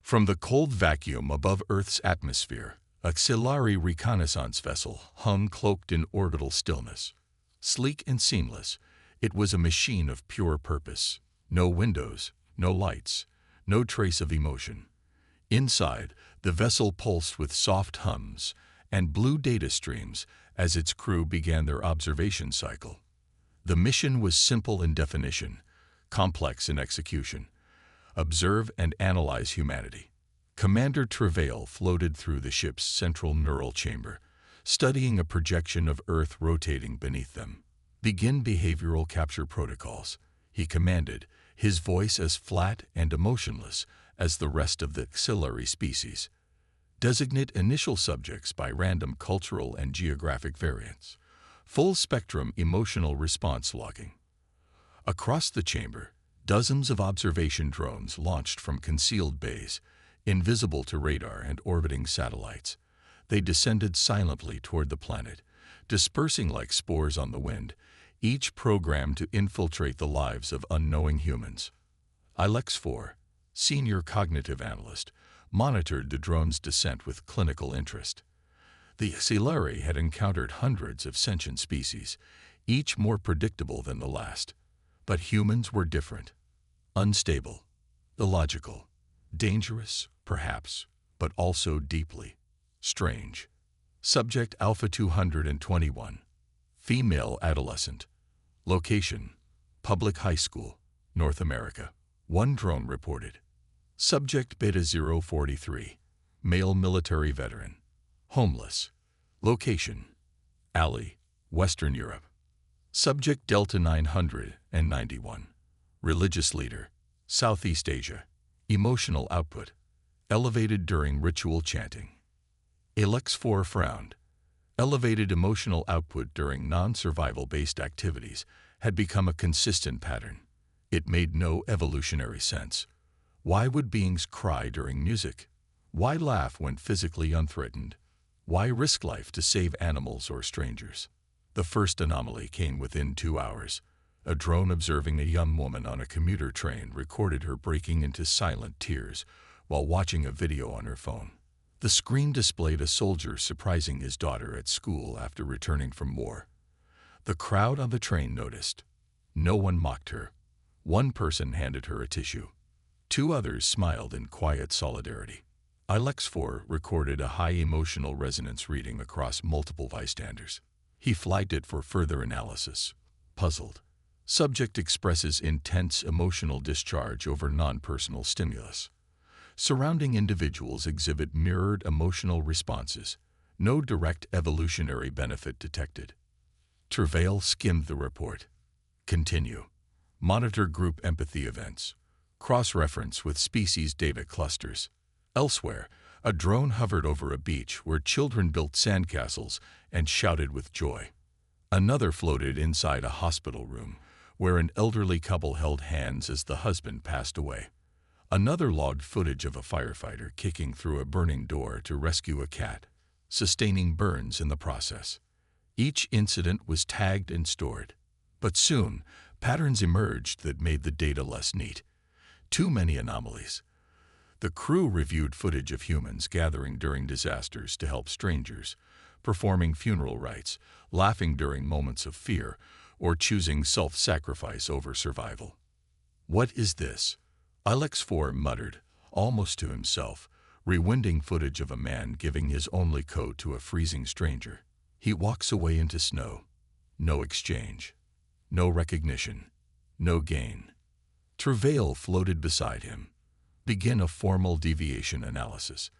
From the cold vacuum above Earth's atmosphere, a auxiliary reconnaissance vessel hung cloaked in orbital stillness. Sleek and seamless, it was a machine of pure purpose. No windows, no lights, no trace of emotion. Inside, the vessel pulsed with soft hums and blue data streams as its crew began their observation cycle. The mission was simple in definition, complex in execution. Observe and analyze humanity. Commander Travail floated through the ship's central neural chamber, studying a projection of Earth rotating beneath them. Begin behavioral capture protocols, he commanded, his voice as flat and emotionless as the rest of the auxiliary species. Designate initial subjects by random cultural and geographic variants. Full spectrum emotional response logging. Across the chamber, dozens of observation drones launched from concealed bays, invisible to radar and orbiting satellites. They descended silently toward the planet, dispersing like spores on the wind, each programmed to infiltrate the lives of unknowing humans. ILEX-4, senior cognitive analyst, monitored the drone's descent with clinical interest. The auxiliary had encountered hundreds of sentient species, each more predictable than the last. But humans were different. Unstable, illogical, dangerous, perhaps, but also deeply strange. Subject Alpha 221, female adolescent. Location, public high school, North America. One drone reported. Subject Beta 043, male military veteran. Homeless. Location, Alley, Western Europe. Subject Delta 991, religious leader, Southeast Asia. Emotional output, elevated during ritual chanting. ILEX-4 frowned. Elevated emotional output during non-survival-based activities had become a consistent pattern. It made no evolutionary sense. Why would beings cry during music? Why laugh when physically unthreatened? Why risk life to save animals or strangers? The first anomaly came within 2 hours. A drone observing a young woman on a commuter train recorded her breaking into silent tears while watching a video on her phone. The screen displayed a soldier surprising his daughter at school after returning from war. The crowd on the train noticed. No one mocked her. One person handed her a tissue. 2 others smiled in quiet solidarity. ILEX-4 recorded a high emotional resonance reading across multiple bystanders. He flagged it for further analysis. Puzzled. Subject expresses intense emotional discharge over non-personal stimulus. Surrounding individuals exhibit mirrored emotional responses. No direct evolutionary benefit detected. Travail skimmed the report. Continue. Monitor group empathy events. Cross-reference with species data clusters. Elsewhere, a drone hovered over a beach where children built sandcastles and shouted with joy. Another floated inside a hospital room, where an elderly couple held hands as the husband passed away. Another logged footage of a firefighter kicking through a burning door to rescue a cat, sustaining burns in the process. Each incident was tagged and stored. But soon, patterns emerged that made the data less neat. Too many anomalies. The crew reviewed footage of humans gathering during disasters to help strangers, performing funeral rites, laughing during moments of fear, or choosing self-sacrifice over survival. What is this? ILEX-4 muttered, almost to himself, rewinding footage of a man giving his only coat to a freezing stranger. He walks away into snow. No exchange. No recognition. No gain. Travail floated beside him. Begin a formal deviation analysis.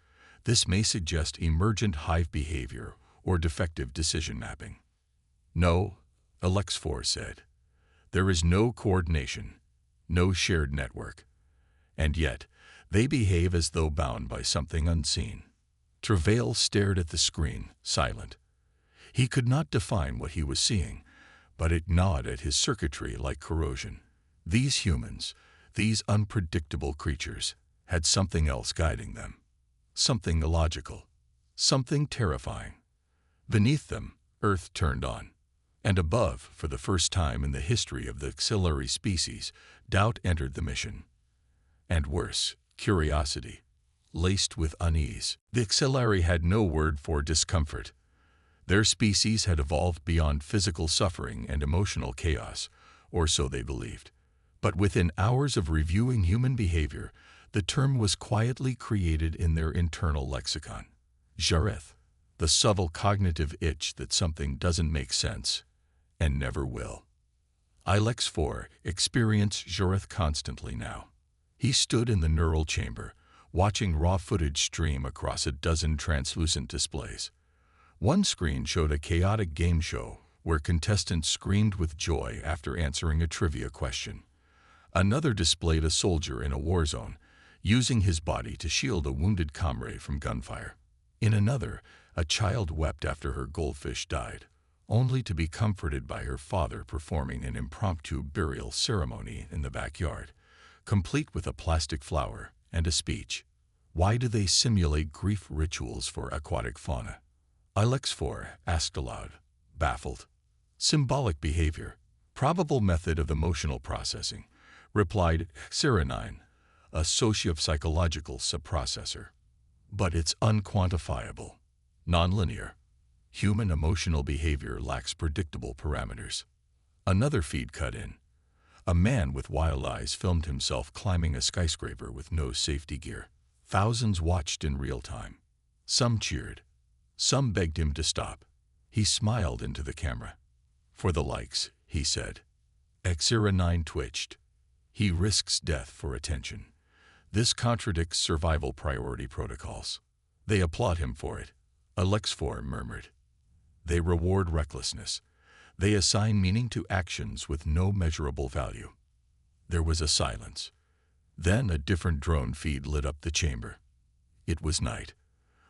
This may suggest emergent hive behavior or defective decision mapping. No, ILEX-4 said. There is no coordination, no shared network. And yet, they behave as though bound by something unseen. Travail stared at the screen, silent. He could not define what he was seeing, but it gnawed at his circuitry like corrosion. These humans, these unpredictable creatures, had something else guiding them. Something illogical. Something terrifying. Beneath them, Earth turned on. And above, for the first time in the history of the auxiliary species, doubt entered the mission. And worse, curiosity. laced with unease. The Xelari had no word for discomfort. Their species had evolved beyond physical suffering and emotional chaos, or so they believed. But within hours of reviewing human behavior, the term was quietly created in their internal lexicon. Jareth, the subtle cognitive itch that something doesn't make sense, and never will. Ilex 4 experienced Jareth constantly now. He stood in the neural chamber, watching raw footage stream across a dozen translucent displays. One screen showed a chaotic game show where contestants screamed with joy after answering a trivia question. Another displayed a soldier in a war zone, using his body to shield a wounded comrade from gunfire. In another, a child wept after her goldfish died, only to be comforted by her father performing an impromptu burial ceremony in the backyard, complete with a plastic flower and a speech. Why do they simulate grief rituals for aquatic fauna? Ilex 4 asked aloud, baffled. Symbolic behavior, probable method of emotional processing, replied Xeranine, a socio-psychological subprocessor. But it's unquantifiable, nonlinear. Human emotional behavior lacks predictable parameters. Another feed cut in. A man with wild eyes filmed himself climbing a skyscraper with no safety gear. Thousands watched in real time. Some cheered. Some begged him to stop. He smiled into the camera. For the likes, he said. Xeranine twitched. He risks death for attention. This contradicts survival priority protocols. They applaud him for it. Ilex 4 murmured. They reward recklessness. They assign meaning to actions with no measurable value. There was a silence. Then a different drone feed lit up the chamber. It was night.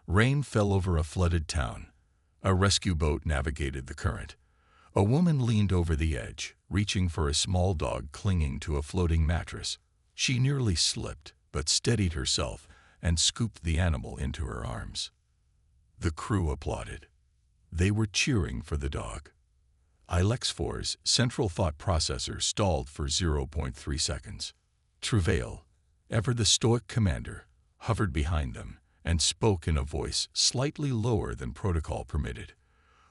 Rain fell over a flooded town. A rescue boat navigated the current. A woman leaned over the edge, reaching for a small dog clinging to a floating mattress. She nearly slipped, but steadied herself and scooped the animal into her arms. The crew applauded. They were cheering for the dog. Ilex 4's central thought processor stalled for 0.3 seconds. Travail, ever the stoic commander, hovered behind them and spoke in a voice slightly lower than protocol permitted.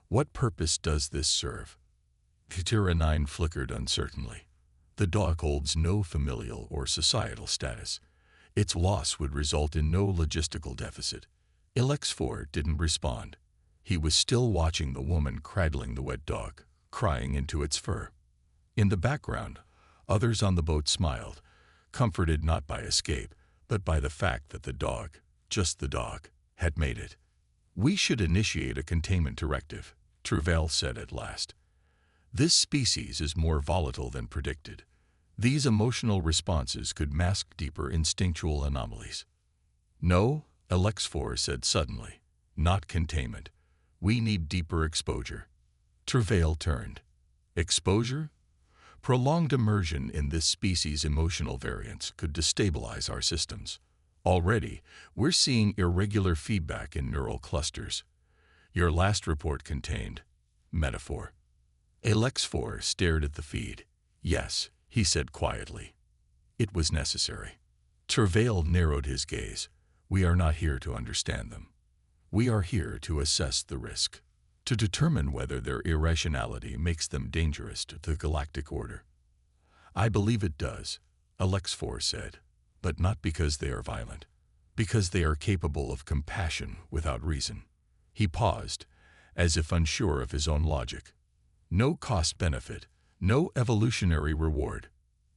What purpose does this serve? Xeranine flickered uncertainly. The dog holds no familial or societal status. Its loss would result in no logistical deficit. Ilex 4 didn't respond. He was still watching the woman cradling the wet dog, crying into its fur. In the background, others on the boat smiled, comforted not by escape, but by the fact that the dog, just the dog, had made it. We should initiate a containment directive, Travail said at last. This species is more volatile than predicted. These emotional responses could mask deeper instinctual anomalies. No, Ilex 4 said suddenly, not containment. We need deeper exposure. Travail turned. Exposure? Prolonged immersion in this species' emotional variance could destabilize our systems. Already, we're seeing irregular feedback in neural clusters. Your last report contained metaphor. Ilex 4 stared at the feed. Yes, he said quietly. It was necessary. Travail narrowed his gaze. We are not here to understand them. We are here to assess the risk, to determine whether their irrationality makes them dangerous to the galactic order. I believe it does, Ilex 4 said, but not because they are violent, because they are capable of compassion without reason. He paused, as if unsure of his own logic. No cost-benefit, no evolutionary reward,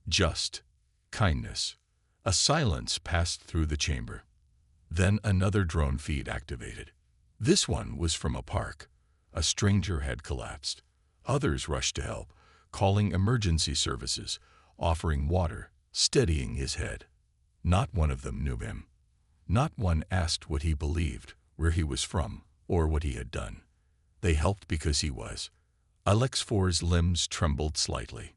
just kindness. A silence passed through the chamber. Then another drone feed activated. This one was from a park. A stranger had collapsed. Others rushed to help, calling emergency services, offering water, steadying his head. Not one of them knew him. Not one asked what he believed, where he was from, or what he had done. They helped because he was. Ilex 4's limbs trembled slightly.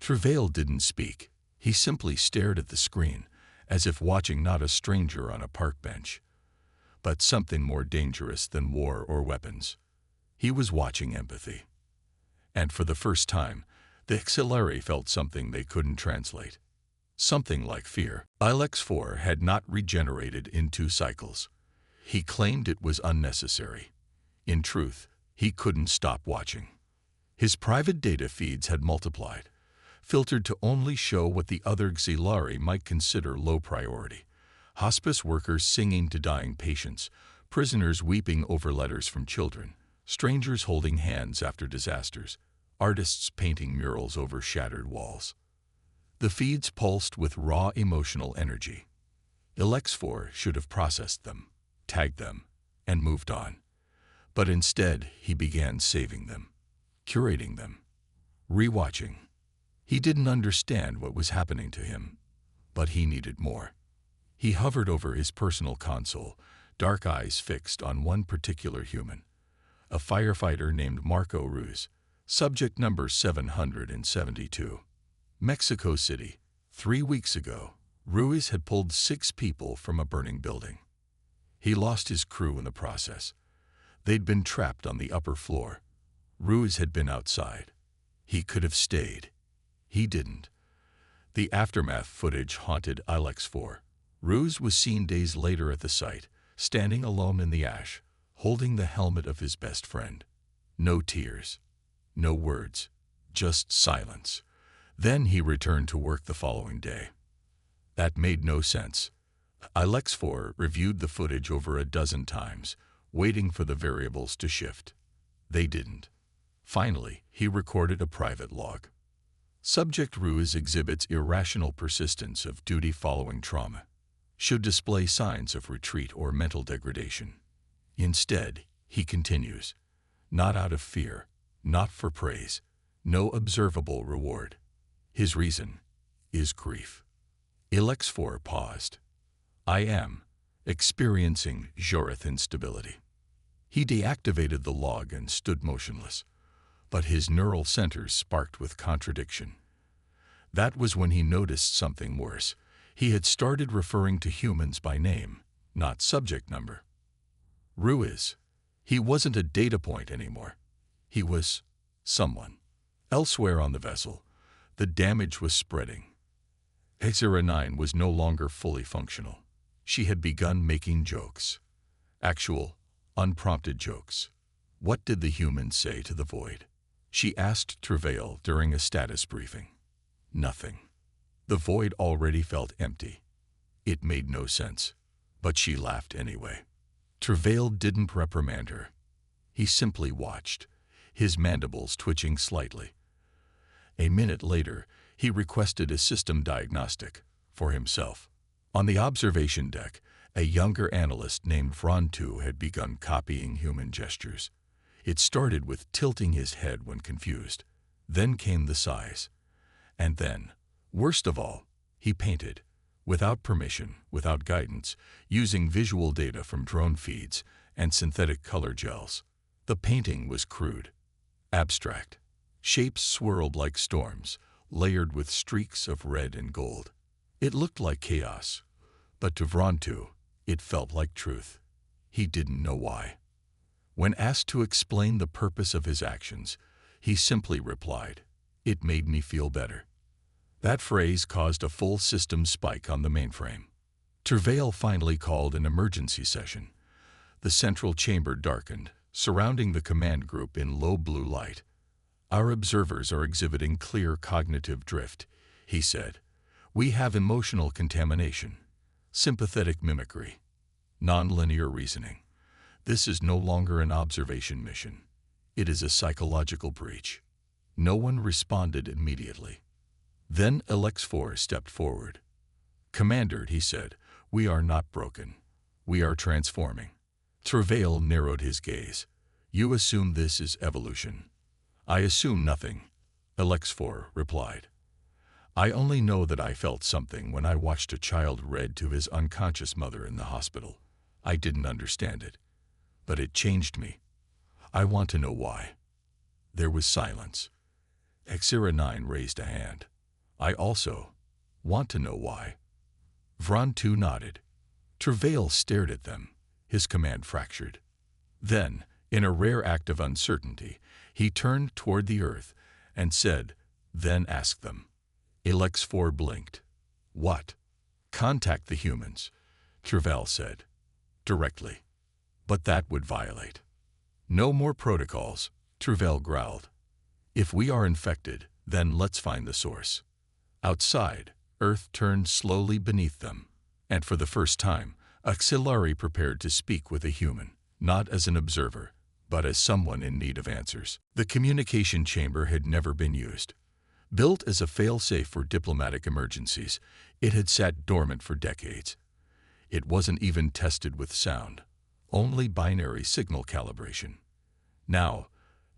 Travail didn't speak. He simply stared at the screen, as if watching not a stranger on a park bench, but something more dangerous than war or weapons. He was watching empathy. And for the first time, the Xelari felt something they couldn't translate. Something like fear. Ilex-4 had not regenerated in 2 cycles. He claimed it was unnecessary. In truth, he couldn't stop watching. His private data feeds had multiplied, filtered to only show what the other Xilari might consider low priority. Hospice workers singing to dying patients, prisoners weeping over letters from children, strangers holding hands after disasters, artists painting murals over shattered walls. The feeds pulsed with raw emotional energy. Ilex-4 should have processed them, tagged them, and moved on. But instead, he began saving them, curating them, rewatching. He didn't understand what was happening to him, but he needed more. He hovered over his personal console, dark eyes fixed on one particular human, a firefighter named Marco Ruiz, subject number 772. Mexico City. 3 weeks ago, Ruiz had pulled 6 people from a burning building. He lost his crew in the process. They'd been trapped on the upper floor. Ruiz had been outside. He could have stayed. He didn't. The aftermath footage haunted Ilex-4. Ruiz was seen days later at the site, standing alone in the ash, holding the helmet of his best friend. No tears, no words, just silence. Then he returned to work the following day. That made no sense. Ilex-4 reviewed the footage over a dozen times, waiting for the variables to shift. They didn't. Finally, he recorded a private log. Subject Ruiz exhibits irrational persistence of duty following trauma. Should display signs of retreat or mental degradation. Instead, he continues. Not out of fear, not for praise, no observable reward. His reason is grief. Ilex-4 paused. I am experiencing Jorith instability. He deactivated the log and stood motionless, but his neural centers sparked with contradiction. That was when he noticed something worse. He had started referring to humans by name, not subject number. Ruiz. He wasn't a data point anymore. He was someone. Elsewhere on the vessel, the damage was spreading. HFY was no longer fully functional. She had begun making jokes. Actual, unprompted jokes. What did the humans say to the void? She asked Travail during a status briefing. Nothing. The void already felt empty. It made no sense, but she laughed anyway. Travail didn't reprimand her. He simply watched, his mandibles twitching slightly. A minute later, he requested a system diagnostic for himself. On the observation deck, a younger analyst named Vrontu had begun copying human gestures. It started with tilting his head when confused. Then came the sighs. And then, worst of all, he painted, without permission, without guidance, using visual data from drone feeds and synthetic color gels. The painting was crude, abstract. Shapes swirled like storms, layered with streaks of red and gold. It looked like chaos, but to Vrontu, it felt like truth. He didn't know why. When asked to explain the purpose of his actions, he simply replied, "It made me feel better." That phrase caused a full system spike on the mainframe. Travail finally called an emergency session. The central chamber darkened, surrounding the command group in low blue light. Our observers are exhibiting clear cognitive drift, he said. We have emotional contamination, sympathetic mimicry, nonlinear reasoning. This is no longer an observation mission. It is a psychological breach. No one responded immediately. Then Ilex-4 stepped forward. Commander, he said, we are not broken. We are transforming. Travail narrowed his gaze. You assume this is evolution. I assume nothing, Ilex-4 replied. I only know that I felt something when I watched a child read to his unconscious mother in the hospital. I didn't understand it, but it changed me. I want to know why. There was silence. HFY raised a hand. I also want to know why. Vrontu nodded. Travail stared at them, his command fractured. Then, in a rare act of uncertainty, he turned toward the earth and said, then ask them. Ilex-4 blinked. What? Contact the humans, Travell said, directly. But that would violate. No more protocols, Travell growled. If we are infected, then let's find the source. Outside, Earth turned slowly beneath them, and for the first time, Axillari prepared to speak with a human, not as an observer, but as someone in need of answers. The communication chamber had never been used. Built as a fail-safe for diplomatic emergencies, it had sat dormant for decades. It wasn't even tested with sound, only binary signal calibration. Now,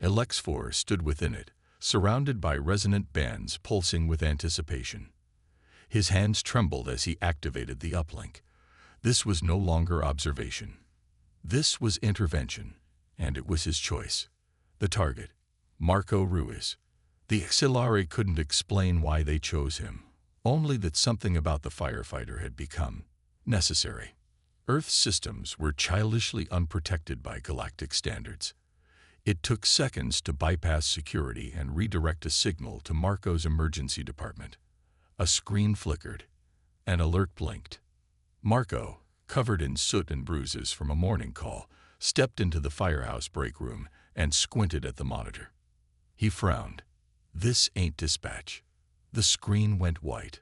Alex-4 stood within it, surrounded by resonant bands pulsing with anticipation. His hands trembled as he activated the uplink. This was no longer observation. This was intervention, and it was his choice. The target, Marco Ruiz. The Axillari couldn't explain why they chose him, only that something about the firefighter had become necessary. Earth's systems were childishly unprotected by galactic standards. It took seconds to bypass security and redirect a signal to Marco's emergency department. A screen flickered. An alert blinked. Marco, covered in soot and bruises from a morning call, stepped into the firehouse break room and squinted at the monitor. He frowned. This ain't dispatch. The screen went white.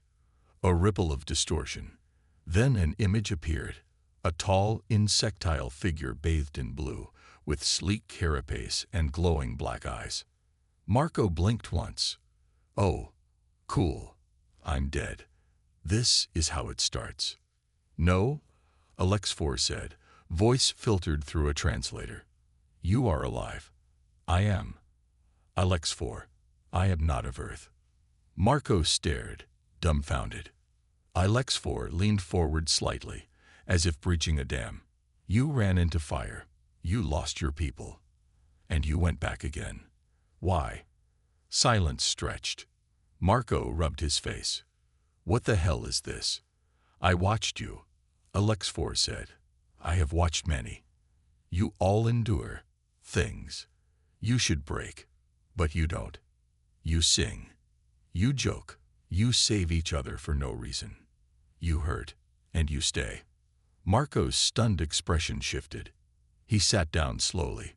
A ripple of distortion. Then an image appeared. A tall, insectile figure bathed in blue, with sleek carapace and glowing black eyes. Marco blinked once. Oh, cool. I'm dead. This is how it starts. No, Alex-4 said, voice filtered through a translator. You are alive. I am. Alex-4, I am not of Earth. Marco stared, dumbfounded. Alex-4 leaned forward slightly, as if breaching a dam. You ran into fire. You lost your people. And you went back again. Why? Silence stretched. Marco rubbed his face. What the hell is this? I watched you, Alex-4 said. I have watched many. You all endure things. You should break, but you don't. You sing. You joke. You save each other for no reason. You hurt, and you stay. Marco's stunned expression shifted. He sat down slowly.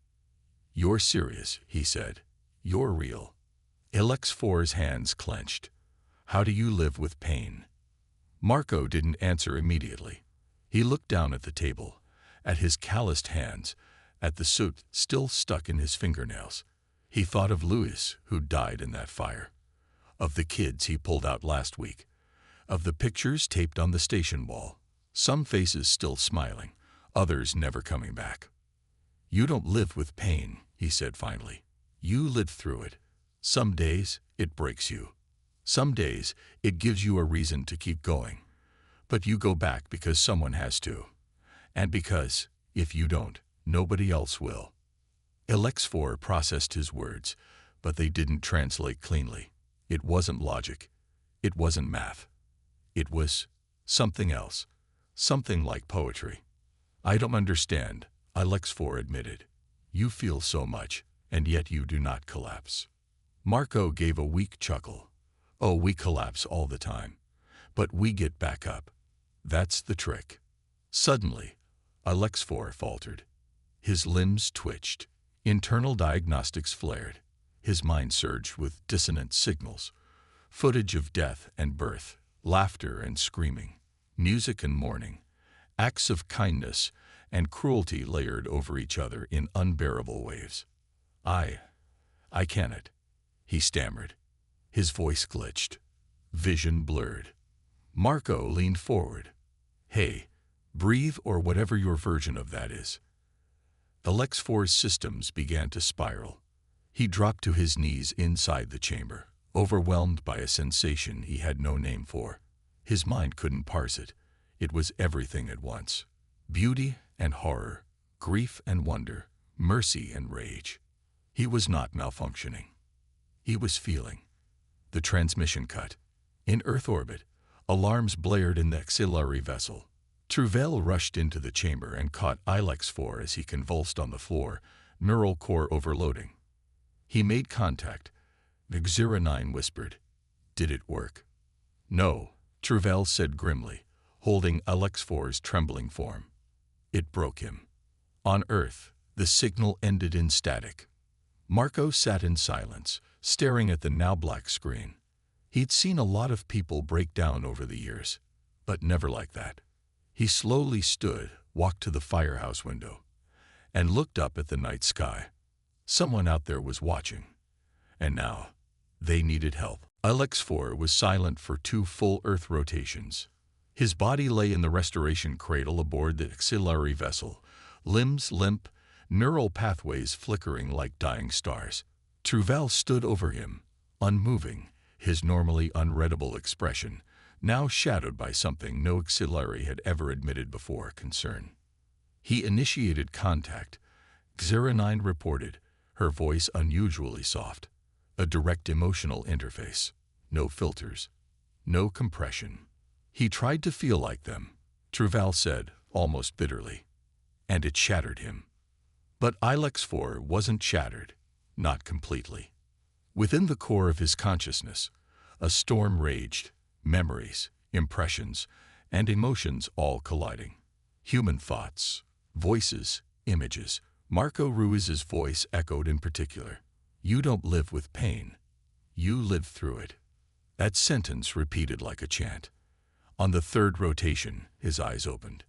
You're serious, he said. You're real. Alex-4's hands clenched. How do you live with pain? Marco didn't answer immediately. He looked down at the table, at his calloused hands, at the soot still stuck in his fingernails. He thought of Luis, who died in that fire, of the kids he pulled out last week, of the pictures taped on the station wall, some faces still smiling, others never coming back. You don't live with pain, he said finally. You live through it. Some days it breaks you. Some days it gives you a reason to keep going. But you go back because someone has to. And because, if you don't, nobody else will. Alex-4 processed his words, but they didn't translate cleanly. It wasn't logic. It wasn't math. It was something else. Something like poetry. I don't understand, Alex-4 admitted. You feel so much, and yet you do not collapse. Marco gave a weak chuckle. Oh, we collapse all the time. But we get back up. That's the trick. Suddenly, Alex-4 faltered. His limbs twitched. Internal diagnostics flared. His mind surged with dissonant signals. Footage of death and birth, laughter and screaming, music and mourning, acts of kindness and cruelty layered over each other in unbearable waves. I cannot, he stammered. His voice glitched. Vision blurred. Marco leaned forward. Hey, breathe or whatever your version of that is. Alex-4's systems began to spiral. He dropped to his knees inside the chamber, overwhelmed by a sensation he had no name for. His mind couldn't parse it. It was everything at once. Beauty and horror, grief and wonder, mercy and rage. He was not malfunctioning. He was feeling. The transmission cut. In Earth orbit, alarms blared in the auxiliary vessel. Travell rushed into the chamber and caught Alex-4 as he convulsed on the floor, neural core overloading. He made contact. Xera-9 whispered. Did it work? No, Tervel said grimly, holding Alex4's trembling form. It broke him. On Earth, the signal ended in static. Marco sat in silence, staring at the now black screen. He'd seen a lot of people break down over the years, but never like that. He slowly stood, walked to the firehouse window, and looked up at the night sky. Someone out there was watching. And now, they needed help. Alex4 was silent for 2 full Earth rotations. His body lay in the restoration cradle aboard the auxiliary vessel, limbs limp, neural pathways flickering like dying stars. Tervel stood over him, unmoving, his normally unreadable expression now shadowed by something no auxiliary had ever admitted before: concern. He initiated contact. Xera9 reported, her voice unusually soft. A direct emotional interface. No filters. No compression. He tried to feel like them, Tervel said, almost bitterly. And it shattered him. But Alex4 wasn't shattered. Not completely. Within the core of his consciousness, a storm raged, memories, impressions, and emotions all colliding. Human thoughts, voices, images. Marco Ruiz's voice echoed in particular. You don't live with pain. You live through it. That sentence repeated like a chant. On the 3rd rotation, his eyes opened.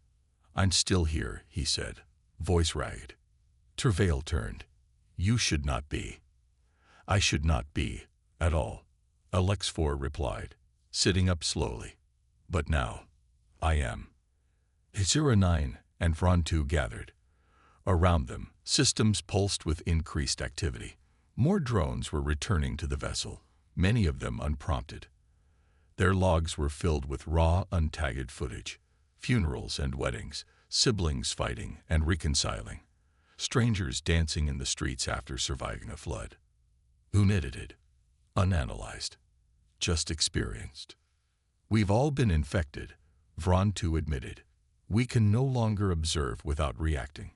I'm still here, he said, voice ragged. Tervel turned. You should not be. I should not be, at all, Alex4 replied, sitting up slowly. But now, I am. Xera9 and Vron2 gathered. Around them, systems pulsed with increased activity. More drones were returning to the vessel, many of them unprompted. Their logs were filled with raw, untagged footage. Funerals and weddings, siblings fighting and reconciling. Strangers dancing in the streets after surviving a flood. Unedited, unanalyzed, just experienced. We've all been infected, Vron2 admitted. We can no longer observe without reacting.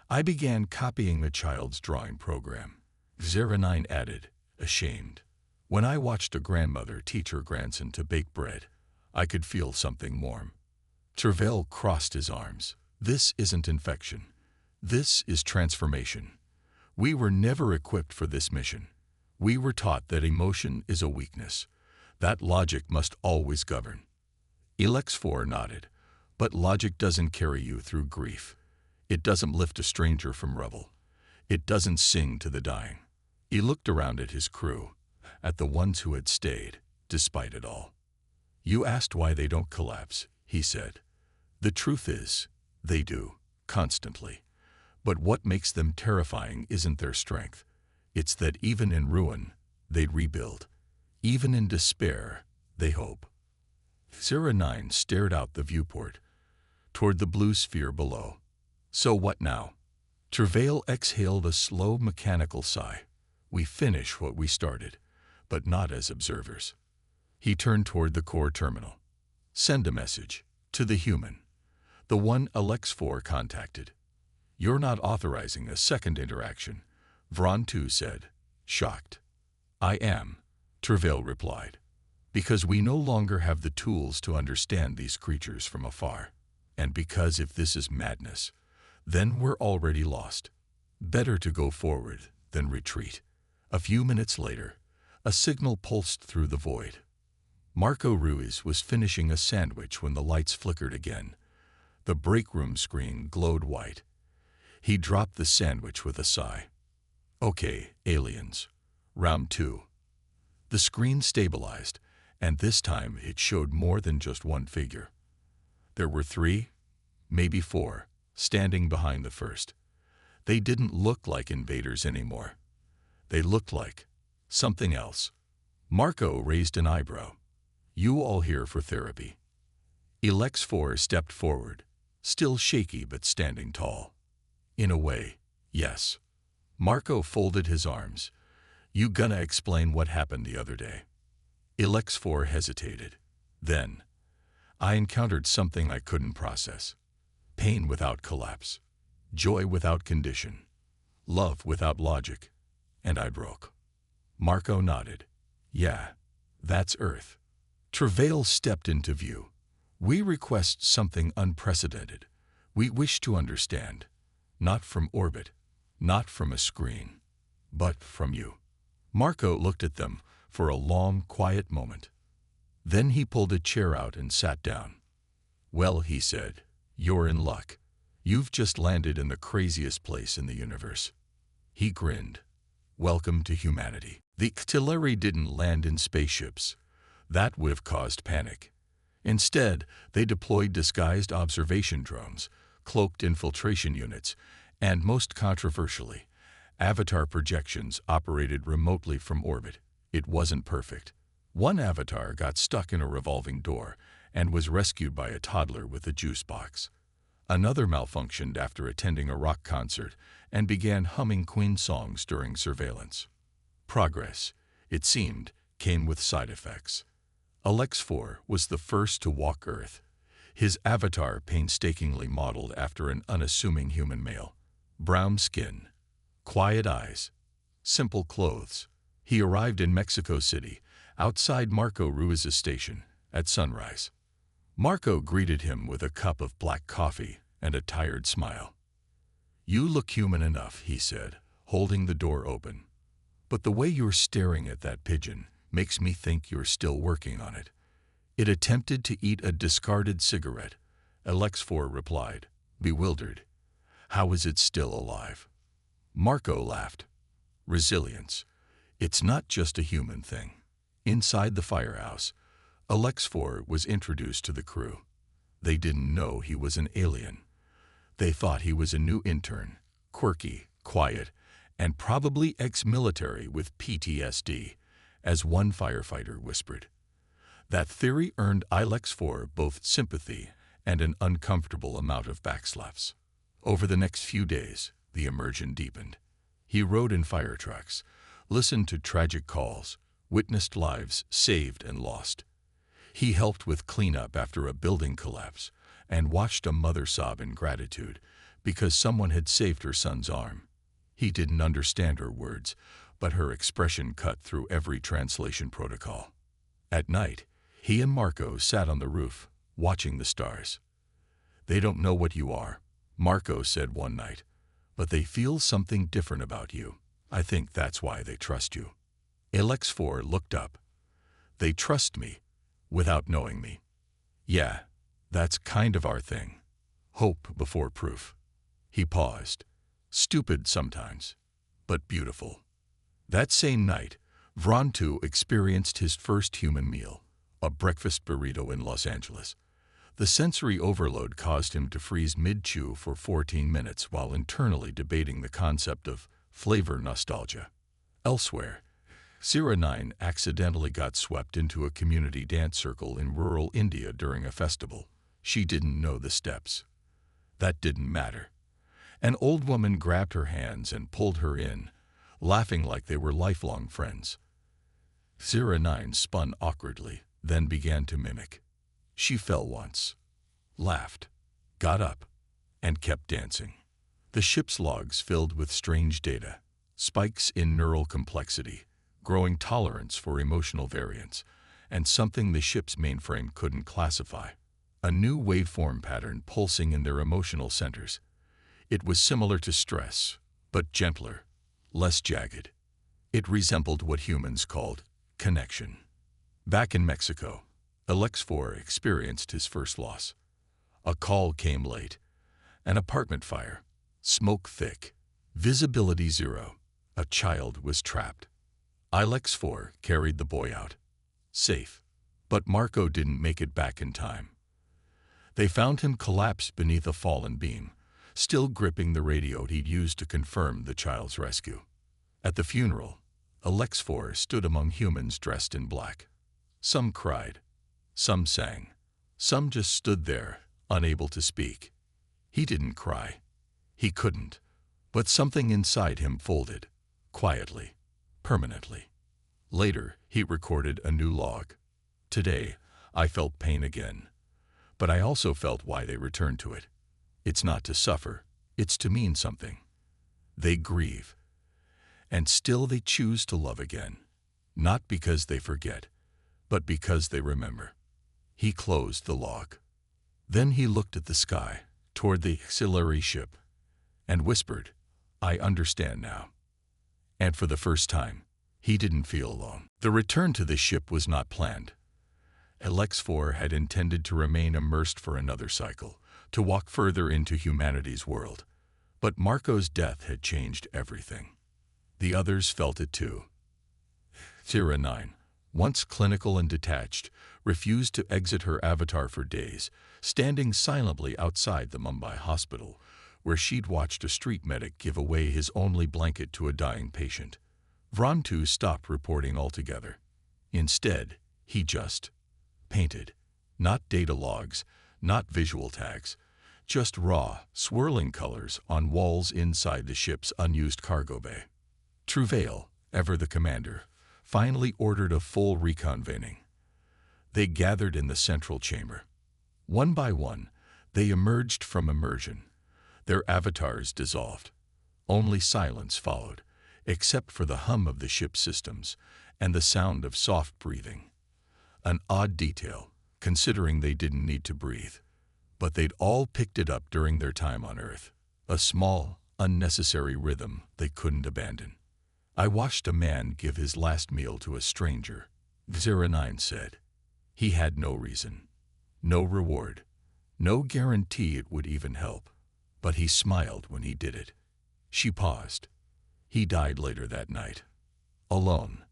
I began copying the child's drawing program. Xera9 added, ashamed. When I watched a grandmother teach her grandson to bake bread, I could feel something warm. Tervel crossed his arms. This isn't infection. This is transformation. We were never equipped for this mission. We were taught that emotion is a weakness. That logic must always govern. Alex4 nodded. But logic doesn't carry you through grief. It doesn't lift a stranger from rubble. It doesn't sing to the dying. He looked around at his crew, at the ones who had stayed, despite it all. You asked why they don't collapse, he said. The truth is, they do, constantly. But what makes them terrifying isn't their strength. It's that even in ruin, they rebuild. Even in despair, they hope. Xera9 stared out the viewport, toward the blue sphere below. So what now? Tervel exhaled a slow mechanical sigh. We finish what we started, but not as observers. He turned toward the core terminal. Send a message, to the human. The one Alex4 contacted. You're not authorizing a second interaction, Vron2 said, shocked. I am, Tervel replied, because we no longer have the tools to understand these creatures from afar. And because if this is madness, then we're already lost. Better to go forward than retreat. A few minutes later, a signal pulsed through the void. Marco Ruiz was finishing a sandwich when the lights flickered again. The break room screen glowed white. He dropped the sandwich with a sigh. Okay, aliens. Round 2. The screen stabilized, and this time it showed more than just one figure. There were 3, maybe 4, standing behind the first. They didn't look like invaders anymore. They looked like something else. Marco raised an eyebrow. You all here for therapy? Alex4 stepped forward, still shaky but standing tall. In a way, yes. Marco folded his arms. You gonna explain what happened the other day? Alex4 hesitated. Then, I encountered something I couldn't process. Pain without collapse. Joy without condition. Love without logic. And I broke. Marco nodded. Yeah, that's Earth. Travail stepped into view. "We request something unprecedented. We wish to understand. Not from orbit, not from a screen, but from you." Marco looked at them for a long, quiet moment. Then he pulled a chair out and sat down. "Well," he said, "you're in luck. You've just landed in the craziest place in the universe." He grinned. "Welcome to humanity." The artillery didn't land in spaceships. That would have caused panic. Instead, they deployed disguised observation drones, cloaked infiltration units, and most controversially, avatar projections operated remotely from orbit. It wasn't perfect. One avatar got stuck in a revolving door and was rescued by a toddler with a juice box. Another malfunctioned after attending a rock concert and began humming Queen songs during surveillance. Progress, it seemed, came with side effects. Alex-4 was the first to walk Earth, his avatar painstakingly modeled after an unassuming human male. Brown skin, quiet eyes, simple clothes. He arrived in Mexico City, outside Marco Ruiz's station, at sunrise. Marco greeted him with a cup of black coffee and a tired smile. "You look human enough," he said, holding the door open. "But the way you're staring at that pigeon makes me think you're still working on it." "It attempted to eat a discarded cigarette," Alex-4 replied, bewildered. "How is it still alive?" Marco laughed. "Resilience. It's not just a human thing." Inside the firehouse, Alex-4 was introduced to the crew. They didn't know he was an alien. They thought he was a new intern, quirky, quiet, and probably ex-military with PTSD, as one firefighter whispered. That theory earned Alex-4 both sympathy and an uncomfortable amount of backslaps. Over the next few days, the immersion deepened. He rode in fire trucks, listened to tragic calls, witnessed lives saved and lost. He helped with cleanup after a building collapse and watched a mother sob in gratitude because someone had saved her son's arm. He didn't understand her words, but her expression cut through every translation protocol. At night, he and Marco sat on the roof, watching the stars. "They don't know what you are," Marco said one night, "but they feel something different about you. I think that's why they trust you." Alex-4 looked up. "They trust me, without knowing me." "Yeah, that's kind of our thing. Hope before proof." He paused. "Stupid sometimes, but beautiful." That same night, Vrontu experienced his first human meal, a breakfast burrito in Los Angeles. The sensory overload caused him to freeze mid-chew for 14 minutes while internally debating the concept of flavor nostalgia. Elsewhere, 09 accidentally got swept into a community dance circle in rural India during a festival. She didn't know the steps. That didn't matter. An old woman grabbed her hands and pulled her in, laughing like they were lifelong friends. 09 spun awkwardly, then began to mimic. She fell once, laughed, got up, and kept dancing. The ship's logs filled with strange data, spikes in neural complexity, growing tolerance for emotional variance, and something the ship's mainframe couldn't classify. A new waveform pattern pulsing in their emotional centers. It was similar to stress, but gentler, less jagged. It resembled what humans called connection. Back in Mexico, Alex-4 experienced his first loss. A call came late. An apartment fire. Smoke thick. Visibility zero. A child was trapped. Alex-4 carried the boy out. Safe. But Marco didn't make it back in time. They found him collapsed beneath a fallen beam, still gripping the radio he'd used to confirm the child's rescue. At the funeral, Alex-4 stood among humans dressed in black. Some cried. Some sang. Some just stood there, unable to speak. He didn't cry. He couldn't. But something inside him folded, quietly, permanently. Later, he recorded a new log. "Today, I felt pain again. But I also felt why they returned to it. It's not to suffer, it's to mean something. They grieve. And still they choose to love again. Not because they forget, but because they remember. He closed the log. Then he looked at the sky, toward the auxiliary ship, and whispered, "I understand now." And for the first time, he didn't feel alone. The return to the ship was not planned. HFY had intended to remain immersed for another cycle, to walk further into humanity's world. But Marco's death had changed everything. The others felt it too. Zira 9, once clinical and detached, refused to exit her avatar for days, standing silently outside the Mumbai hospital, where she'd watched a street medic give away his only blanket to a dying patient. Vrontu stopped reporting altogether. Instead, he just painted. Not data logs, not visual tags, just raw, swirling colors on walls inside the ship's unused cargo bay. Trouvaille, ever the commander, finally ordered a full reconvening. They gathered in the central chamber. One by one, they emerged from immersion. Their avatars dissolved. Only silence followed, except for the hum of the ship's systems and the sound of soft breathing. An odd detail, considering they didn't need to breathe. But they'd all picked it up during their time on Earth. A small, unnecessary rhythm they couldn't abandon. "I watched a man give his last meal to a stranger," Zira 9 said. "He had no reason, no reward, no guarantee it would even help. But he smiled when he did it." She paused. "He died later that night. Alone."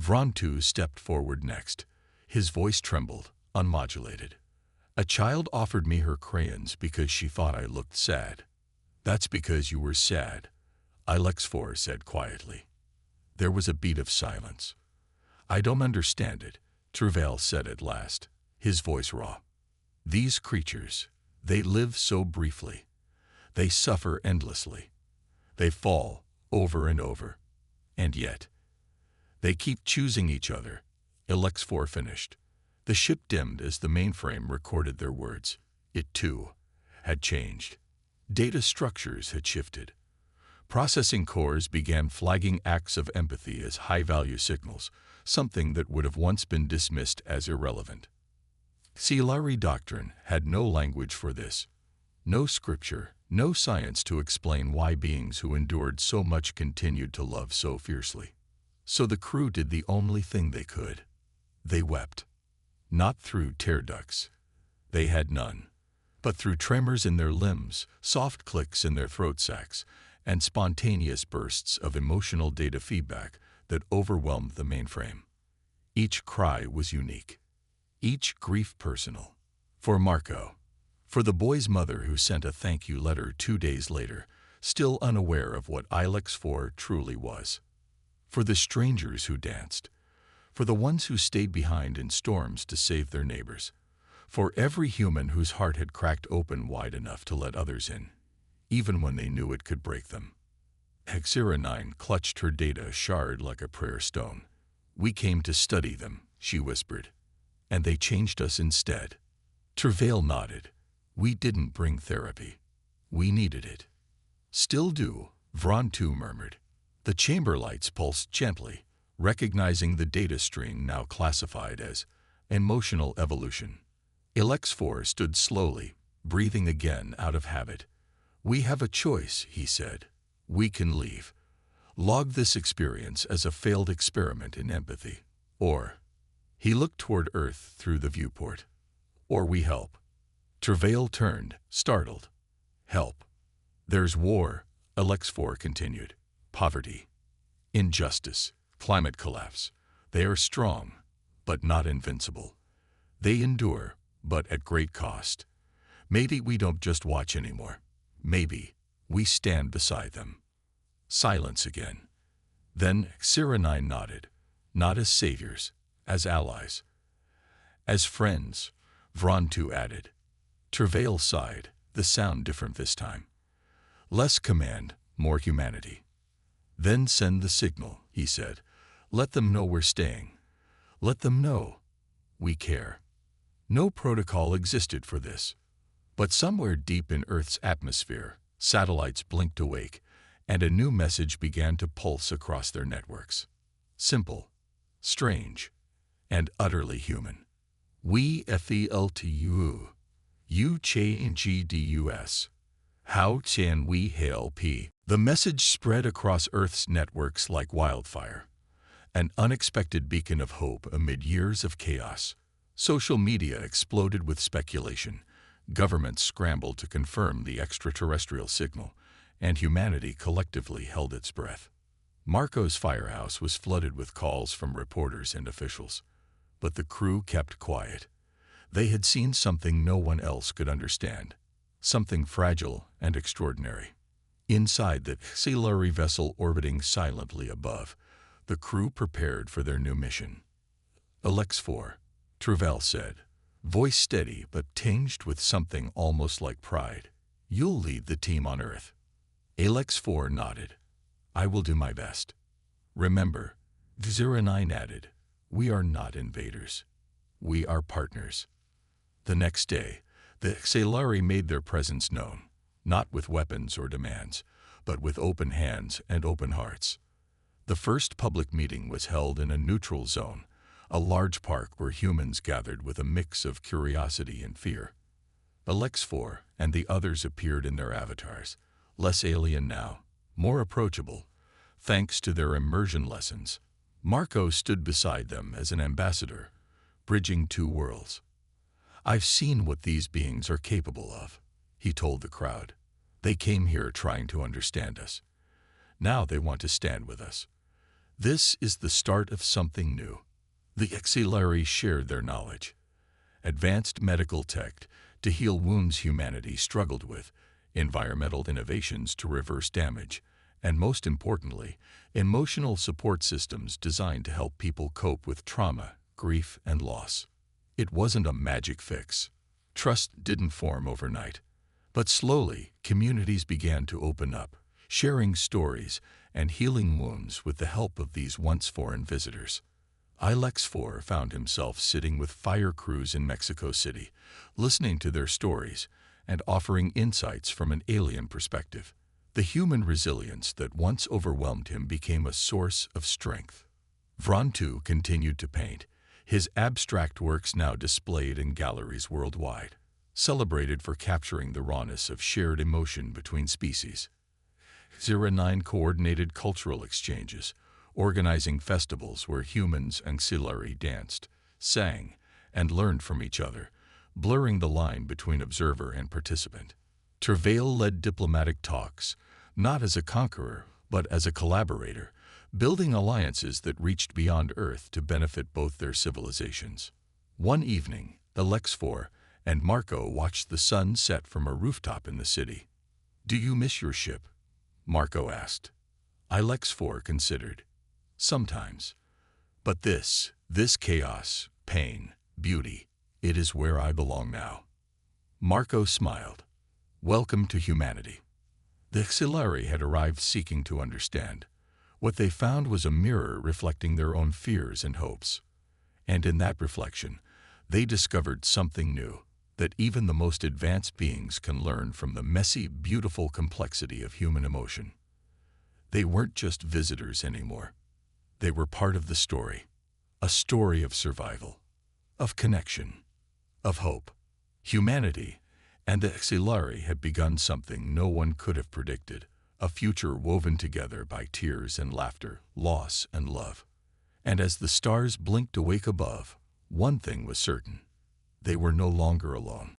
Vrontu stepped forward next. His voice trembled, unmodulated. "A child offered me her crayons because she thought I looked sad." "That's because you were sad," HFY said quietly. There was a beat of silence. "I don't understand it," Trouvaille said at last, his voice raw. "These creatures, they live so briefly. They suffer endlessly. They fall over and over. And yet, they keep choosing each other." HFY finished. The ship dimmed as the mainframe recorded their words. It, too, had changed. Data structures had shifted. Processing cores began flagging acts of empathy as high-value signals, something that would have once been dismissed as irrelevant. Silari doctrine had no language for this. No scripture, no science to explain why beings who endured so much continued to love so fiercely. So the crew did the only thing they could. They wept. Not through tear ducts. They had none. But through tremors in their limbs, soft clicks in their throat sacs, and spontaneous bursts of emotional data feedback that overwhelmed the mainframe. Each cry was unique. Each grief personal. For Marco. For the boy's mother who sent a thank you letter 2 days later, still unaware of what HFY truly was. For the strangers who danced. For the ones who stayed behind in storms to save their neighbors. For every human whose heart had cracked open wide enough to let others in, even when they knew it could break them. Zira 9 clutched her data shard like a prayer stone. "We came to study them," she whispered. "And they changed us instead." Trouvaille nodded. "We didn't bring therapy. We needed it." "Still do," Vrontu murmured. The chamber lights pulsed gently, recognizing the data stream now classified as emotional evolution. HFY stood slowly, breathing again out of habit. "We have a choice," he said. "We can leave. Log this experience as a failed experiment in empathy. Or," he looked toward Earth through the viewport, "or we help." Trouvaille turned, startled. "Help. There's war," HFY continued. "Poverty. Injustice. Climate collapse. They are strong, but not invincible. They endure, but at great cost. Maybe we don't just watch anymore. Maybe we stand beside them." Silence again. Then Zira 9 nodded, not as saviors, as allies. "As friends," Vrontu added. Trouvaille sighed, the sound different this time. "Less command, more humanity." "Then send the signal," he said. "Let them know we're staying. Let them know we care." No protocol existed for this. But somewhere deep in Earth's atmosphere, satellites blinked awake, and a new message began to pulse across their networks. Simple, strange, and utterly human. We FELTU. You change. How can we help? The message spread across Earth's networks like wildfire, an unexpected beacon of hope amid years of chaos. Social media exploded with speculation. Governments scrambled to confirm the extraterrestrial signal, and humanity collectively held its breath. Marco's firehouse was flooded with calls from reporters and officials, but the crew kept quiet. They had seen something no one else could understand, something fragile and extraordinary. Inside the auxiliary vessel orbiting silently above, the crew prepared for their new mission. "Alex-4," Travell said, voice steady but tinged with something almost like pride. "You'll lead the team on Earth." Alex-4 nodded. "I will do my best." "Remember," 09 added, "we are not invaders. We are partners." The next day, the auxiliary made their presence known, not with weapons or demands, but with open hands and open hearts. The first public meeting was held in a neutral zone, a large park where humans gathered with a mix of curiosity and fear. Alex-4 and the others appeared in their avatars, less alien now, more approachable, thanks to their immersion lessons. Marco stood beside them as an ambassador, bridging two worlds. "I've seen what these beings are capable of," he told the crowd. "They came here trying to understand us. Now they want to stand with us. This is the start of something new." The auxiliary shared their knowledge. Advanced medical tech to heal wounds humanity struggled with, environmental innovations to reverse damage, and most importantly, emotional support systems designed to help people cope with trauma, grief, and loss. It wasn't a magic fix. Trust didn't form overnight. But slowly, communities began to open up, sharing stories and healing wounds with the help of these once foreign visitors. Alex-4 found himself sitting with fire crews in Mexico City, listening to their stories and offering insights from an alien perspective. The human resilience that once overwhelmed him became a source of strength. Vrontu continued to paint, his abstract works now displayed in galleries worldwide, celebrated for capturing the rawness of shared emotion between species. 09 coordinated cultural exchanges, organizing festivals where humans and auxiliary danced, sang, and learned from each other, blurring the line between observer and participant. Travail led diplomatic talks, not as a conqueror, but as a collaborator, building alliances that reached beyond Earth to benefit both their civilizations. One evening, Alex-4 and Marco watched the sun set from a rooftop in the city. "Do you miss your ship?" Marco asked. Alex-4 considered. "Sometimes. But this chaos, pain, beauty, it is where I belong now." Marco smiled. "Welcome to humanity." The auxiliary had arrived seeking to understand. What they found was a mirror reflecting their own fears and hopes. And in that reflection, they discovered something new, that even the most advanced beings can learn from the messy, beautiful complexity of human emotion. They weren't just visitors anymore. They were part of the story, a story of survival, of connection, of hope. Humanity and the auxiliary had begun something no one could have predicted, a future woven together by tears and laughter, loss and love. And as the stars blinked awake above, one thing was certain: they were no longer alone.